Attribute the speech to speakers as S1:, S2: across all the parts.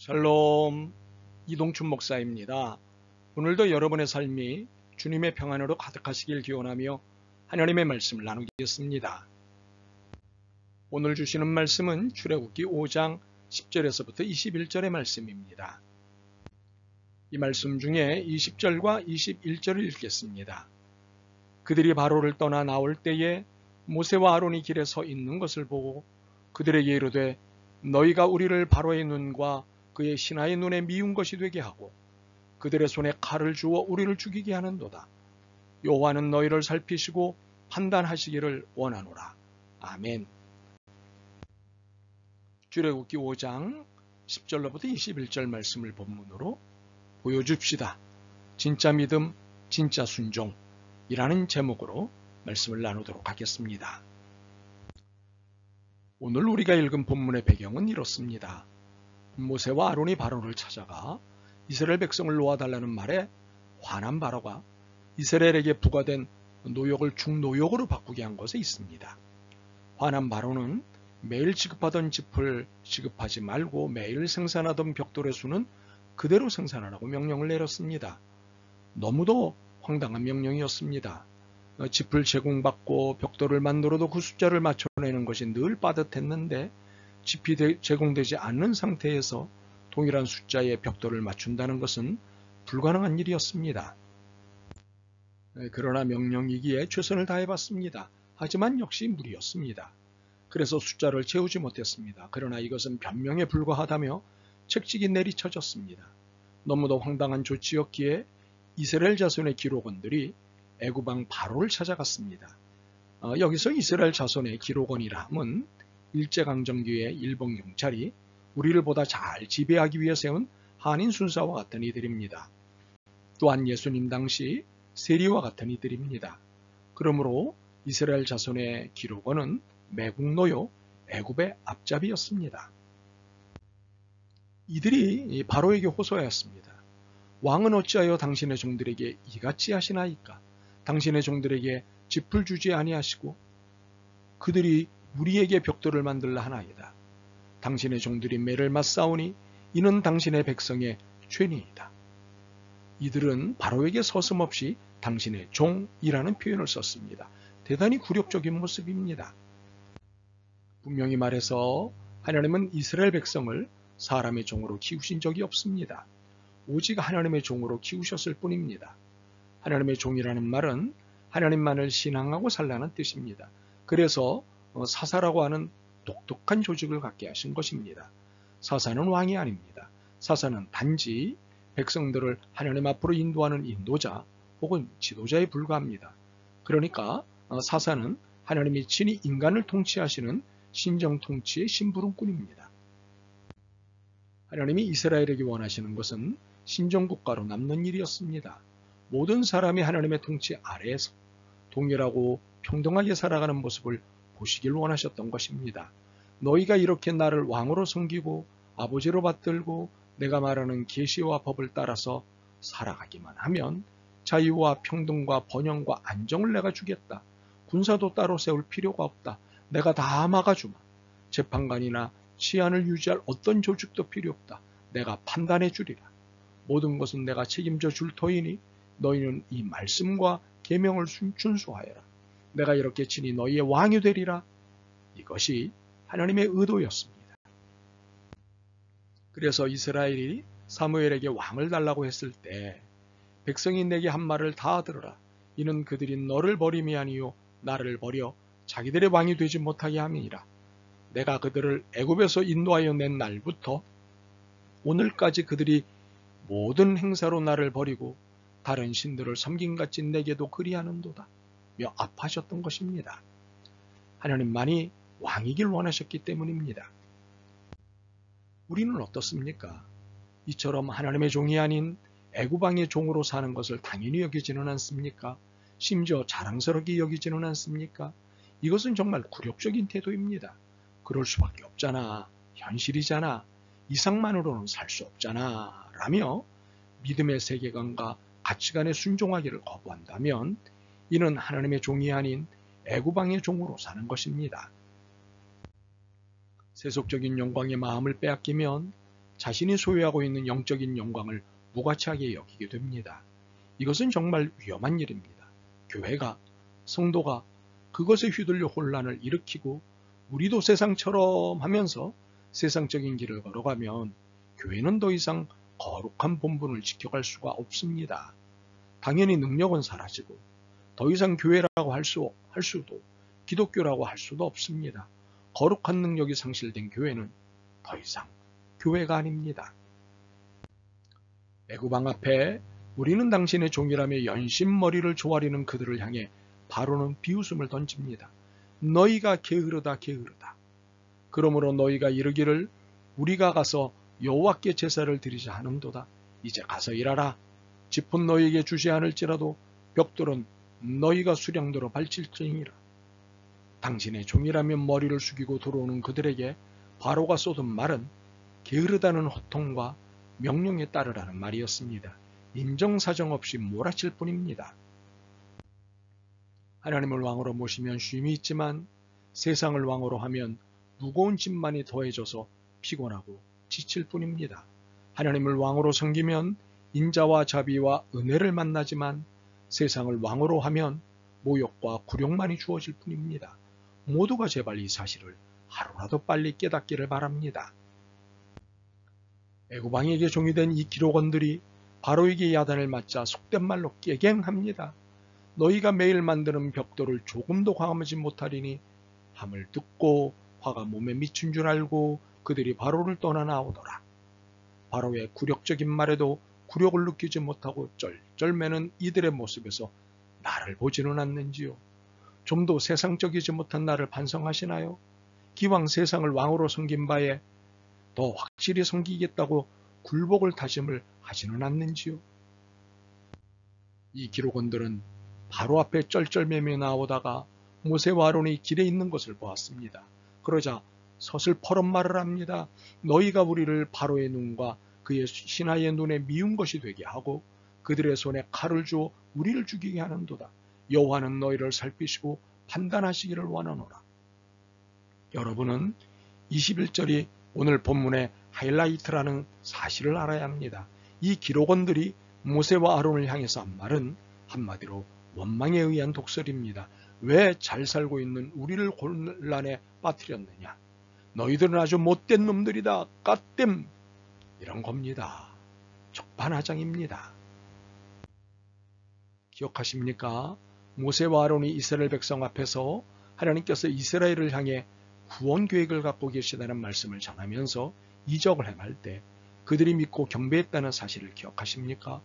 S1: 샬롬, 이동춘 목사입니다. 오늘도 여러분의 삶이 주님의 평안으로 가득하시길 기원하며 하나님의 말씀을 나누겠습니다. 오늘 주시는 말씀은 출애굽기 5장 10절에서부터 21절의 말씀입니다. 이 말씀 중에 20절과 21절을 읽겠습니다. 그들이 바로를 떠나 나올 때에 모세와 아론이 길에 서 있는 것을 보고 그들에게 이르되 너희가 우리를 바로의 눈과 그의 신하의 눈에 미운 것이 되게 하고 그들의 손에 칼을 주어 우리를 죽이게 하는도다. 여호와는 너희를 살피시고 판단하시기를 원하노라. 아멘. 출애굽기 5장 10절로부터 21절 말씀을 본문으로 보여줍시다. 진짜 믿음, 진짜 순종이라는 제목으로 말씀을 나누도록 하겠습니다. 오늘 우리가 읽은 본문의 배경은 이렇습니다. 모세와 아론이 바로를 찾아가 이스라엘 백성을 놓아달라는 말에 화난 바로가 이스라엘에게 부과된 노역을 중노역으로 바꾸게 한 것에 있습니다. 화난 바로는 매일 지급하던 짚을 지급하지 말고 매일 생산하던 벽돌의 수는 그대로 생산하라고 명령을 내렸습니다. 너무도 황당한 명령이었습니다. 짚을 제공받고 벽돌을 만들어도 그 숫자를 맞춰내는 것이 늘 빠듯했는데 짚이 제공되지 않는 상태에서 동일한 숫자의 벽돌을 맞춘다는 것은 불가능한 일이었습니다. 그러나 명령이기에 최선을 다해봤습니다. 하지만 역시 무리였습니다. 그래서 숫자를 채우지 못했습니다. 그러나 이것은 변명에 불과하다며 책찍이 내리쳐졌습니다. 너무도 황당한 조치였기에 이스라엘 자손의 기록원들이 애굽왕 바로를 찾아갔습니다. 여기서 이스라엘 자손의 기록원이라 함은 일제강점기의 일본 경찰이 우리를 보다 잘 지배하기 위해 세운 한인 순사와 같은 이들입니다. 또한 예수님 당시 세리와 같은 이들입니다. 그러므로 이스라엘 자손의 기록원은 매국노요 애굽의 앞잡이였습니다. 이들이 바로에게 호소하였습니다. 왕은 어찌하여 당신의 종들에게 이같이 하시나이까? 당신의 종들에게 짚을 주지 아니하시고 그들이 우리에게 벽돌을 만들라 하나이다. 당신의 종들이 매를 맞사오니 이는 당신의 백성의 죄니이다. 이들은 바로에게 서슴없이 당신의 종이라는 표현을 썼습니다. 대단히 굴욕적인 모습입니다. 분명히 말해서 하나님은 이스라엘 백성을 사람의 종으로 키우신 적이 없습니다. 오직 하나님의 종으로 키우셨을 뿐입니다. 하나님의 종이라는 말은 하나님만을 신앙하고 살라는 뜻입니다. 그래서 사사라고 하는 독특한 조직을 갖게 하신 것입니다. 사사는 왕이 아닙니다. 사사는 단지 백성들을 하나님 앞으로 인도하는 인도자 혹은 지도자에 불과합니다. 그러니까 사사는 하나님이 친히 인간을 통치하시는 신정통치의 심부름꾼입니다. 하나님이 이스라엘에게 원하시는 것은 신정국가로 남는 일이었습니다. 모든 사람이 하나님의 통치 아래에서 동일하고 평등하게 살아가는 모습을 보시길 원하셨던 것입니다. 너희가 이렇게 나를 왕으로 섬기고 아버지로 받들고 내가 말하는 계시와 법을 따라서 살아가기만 하면 자유와 평등과 번영과 안정을 내가 주겠다. 군사도 따로 세울 필요가 없다. 내가 다 막아주마. 재판관이나 치안을 유지할 어떤 조직도 필요 없다. 내가 판단해 주리라. 모든 것은 내가 책임져 줄 터이니 너희는 이 말씀과 계명을 준수하여라. 내가 이렇게 친히 너희의 왕이 되리라. 이것이 하나님의 의도였습니다. 그래서 이스라엘이 사무엘에게 왕을 달라고 했을 때 백성이 내게 한 말을 다 들으라. 이는 그들이 너를 버림이 아니요 나를 버려 자기들의 왕이 되지 못하게 함이니라. 내가 그들을 애굽에서 인도하여 낸 날부터 오늘까지 그들이 모든 행사로 나를 버리고 다른 신들을 섬김같이 내게도 그리하는도다. 며 아파하셨던 것입니다. 하나님만이 왕이길 원하셨기 때문입니다. 우리는 어떻습니까? 이처럼 하나님의 종이 아닌 애굽왕의 종으로 사는 것을 당연히 여기지는 않습니까? 심지어 자랑스럽게 여기지는 않습니까? 이것은 정말 굴욕적인 태도입니다. 그럴 수밖에 없잖아. 현실이잖아. 이상만으로는 살 수 없잖아. 라며 믿음의 세계관과 가치관에 순종하기를 거부한다면 이는 하나님의 종이 아닌 애굽왕의 종으로 사는 것입니다. 세속적인 영광의 마음을 빼앗기면 자신이 소유하고 있는 영적인 영광을 무가치하게 여기게 됩니다. 이것은 정말 위험한 일입니다. 교회가, 성도가 그것에 휘둘려 혼란을 일으키고 우리도 세상처럼 하면서 세상적인 길을 걸어가면 교회는 더 이상 거룩한 본분을 지켜갈 수가 없습니다. 당연히 능력은 사라지고 더 이상 교회라고 할 수도 기독교라고 할 수도 없습니다. 거룩한 능력이 상실된 교회는 더 이상 교회가 아닙니다. 애굽왕 앞에 우리는 당신의 종이라며 연신머리를 조아리는 그들을 향해 바로는 비웃음을 던집니다. 너희가 게으르다 게으르다. 그러므로 너희가 이르기를 우리가 가서 여호와께 제사를 드리자 하는도다. 이제 가서 일하라. 짚은 너희에게 주지 않을지라도 벽돌은 너희가 수량대로 발칠지니라. 당신의 종이라면 머리를 숙이고 들어오는 그들에게 바로가 쏟은 말은 게으르다는 호통과 명령에 따르라는 말이었습니다. 인정사정 없이 몰아칠 뿐입니다. 하나님을 왕으로 모시면 쉼이 있지만 세상을 왕으로 하면 무거운 짐만이 더해져서 피곤하고 지칠 뿐입니다. 하나님을 왕으로 섬기면 인자와 자비와 은혜를 만나지만 세상을 왕으로 하면 모욕과 굴욕만이 주어질 뿐입니다. 모두가 제발 이 사실을 하루라도 빨리 깨닫기를 바랍니다. 애굽왕에게 종이 된 이 기록원들이 바로에게 야단을 맞자 속된 말로 깨갱합니다. 너희가 매일 만드는 벽돌을 조금도 광하지 못하리니 함을 듣고 화가 몸에 미친 줄 알고 그들이 바로를 떠나 나오더라. 바로의 굴욕적인 말에도 굴욕을 느끼지 못하고 쩔쩔매는 이들의 모습에서 나를 보지는 않는지요. 좀 더 세상적이지 못한 나를 반성하시나요? 기왕 세상을 왕으로 섬긴 바에 더 확실히 섬기겠다고 굴복을 다짐을 하지는 않는지요. 이 기록원들은 바로 앞에 쩔쩔매며 나오다가 모세와 아론이 길에 있는 것을 보았습니다. 그러자 서슬퍼런 말을 합니다. 너희가 우리를 바로의 눈과 그의 신하의 눈에 미운 것이 되게 하고 그들의 손에 칼을 주어 우리를 죽이게 하는도다. 여호와는 너희를 살피시고 판단하시기를 원하노라. 여러분은 21절이 오늘 본문의 하이라이트라는 사실을 알아야 합니다. 이 기록원들이 모세와 아론을 향해서 한 말은 한마디로 원망에 의한 독설입니다. 왜 잘 살고 있는 우리를 곤란에 빠뜨렸느냐. 너희들은 아주 못된 놈들이다. 갓댐. 이런 겁니다. 적반하장입니다. 기억하십니까? 모세와 아론이 이스라엘 백성 앞에서 하나님께서 이스라엘을 향해 구원 계획을 갖고 계시다는 말씀을 전하면서 이적을 행할 때 그들이 믿고 경배했다는 사실을 기억하십니까?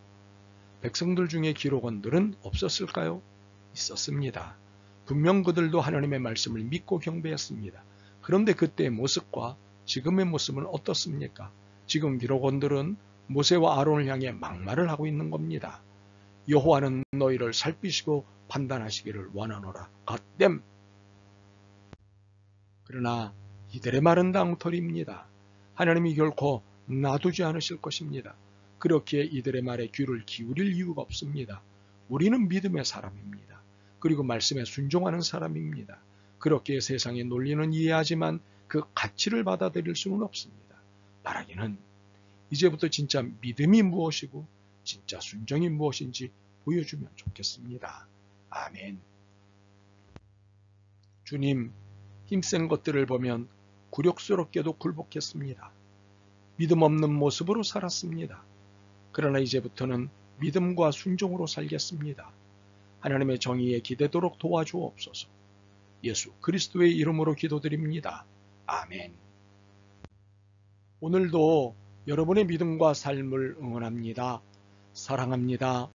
S1: 백성들 중에 기록원들은 없었을까요? 있었습니다. 분명 그들도 하나님의 말씀을 믿고 경배했습니다. 그런데 그때의 모습과 지금의 모습은 어떻습니까? 지금 기록원들은 모세와 아론을 향해 막말을 하고 있는 겁니다. 여호와는 너희를 살피시고 판단하시기를 원하노라. 갓댐. 그러나 이들의 말은 낭털입니다. 하나님이 결코 놔두지 않으실 것입니다. 그렇기에 이들의 말에 귀를 기울일 이유가 없습니다. 우리는 믿음의 사람입니다. 그리고 말씀에 순종하는 사람입니다. 그렇기에 세상의 논리는 이해하지만 그 가치를 받아들일 수는 없습니다. 바라기는 이제부터 진짜 믿음이 무엇이고 진짜 순종이 무엇인지 보여주면 좋겠습니다. 아멘. 주님, 힘센 것들을 보면 굴욕스럽게도 굴복했습니다. 믿음 없는 모습으로 살았습니다. 그러나 이제부터는 믿음과 순종으로 살겠습니다. 하나님의 정의에 기대도록 도와주옵소서. 예수 그리스도의 이름으로 기도드립니다. 아멘. 오늘도 여러분의 믿음과 삶을 응원합니다. 사랑합니다.